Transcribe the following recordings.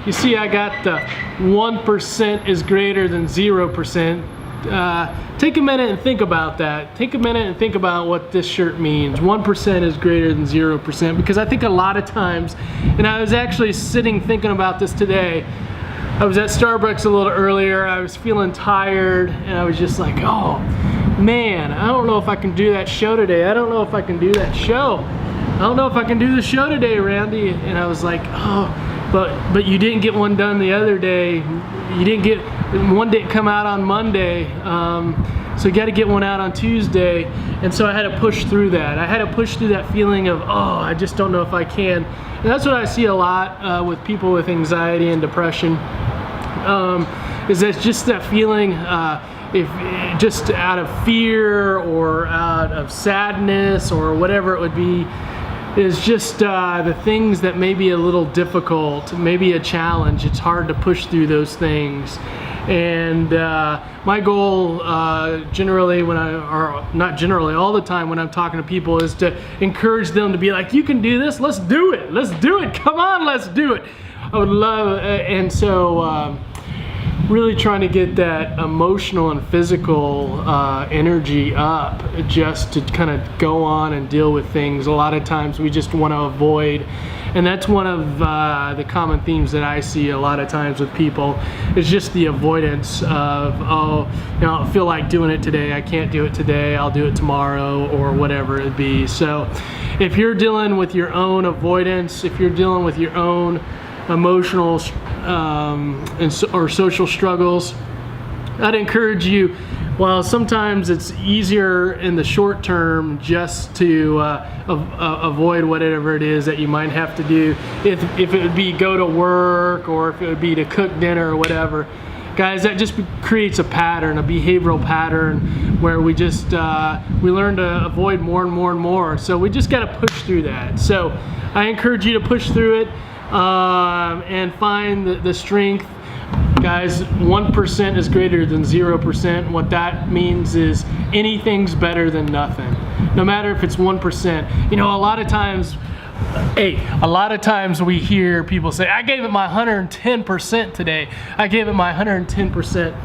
you see I got the 1% is greater than 0%. Take a minute and think about that. Take a minute and think about what this shirt means. 1% is greater than 0%, because I think a lot of times, and I was actually sitting thinking about this today. I was at Starbucks a little earlier. I was feeling tired, and I was just like, oh man, I don't know if I can do that show today. I don't know if I can do that show. I don't know if I can do the show today, Randy. And I was like, oh, but you didn't get one done the other day. You didn't get one, didn't come out on Monday. So you got to get one out on Tuesday. And so I had to push through that. I had to push through that feeling of, oh, I just don't know if I can. And that's what I see a lot with people with anxiety and depression. Is that just that feeling, if just out of fear or out of sadness or whatever it would be, is just the things that may be a little difficult, maybe a challenge. It's hard to push through those things. And my goal generally not generally, all the time when I'm talking to people, is to encourage them to be like, you can do this, let's do it, come on, let's do it. I would love, and so really trying to get that emotional and physical energy up, just to kind of go on and deal with things. A lot of times we just want to avoid, and that's one of the common themes that I see a lot of times with people, is just the avoidance of, oh, you know, I feel like doing it today, I can't do it today, I'll do it tomorrow, or whatever it be. So if you're dealing with your own avoidance, if you're dealing with your own emotional or social struggles, I'd encourage you, while sometimes it's easier in the short term just to avoid whatever it is that you might have to do, if it would be go to work, or if it would be to cook dinner or whatever, guys, that just creates a pattern, a behavioral pattern, where we just we learn to avoid more and more and more. So we just got to push through that. So I encourage you to push through it and find the strength. Guys, 1% is greater than 0%. What that means is anything's better than nothing, no matter if it's 1%. You know, a lot of times we hear people say, I gave it my 110% today. I gave it my 110%.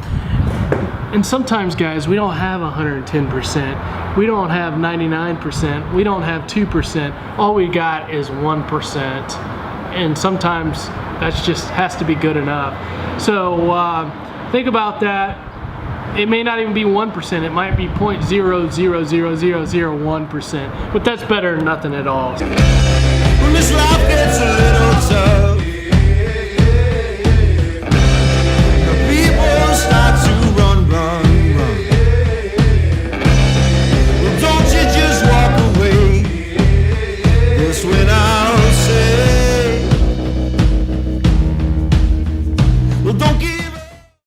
And sometimes, guys, we don't have 110%. We don't have 99%. We don't have 2%. All we got is 1%. And sometimes that's just has to be good enough. So think about that. It may not even be 1%. It might be 0.00001%. But that's better than nothing at all. When this life gets a little tough,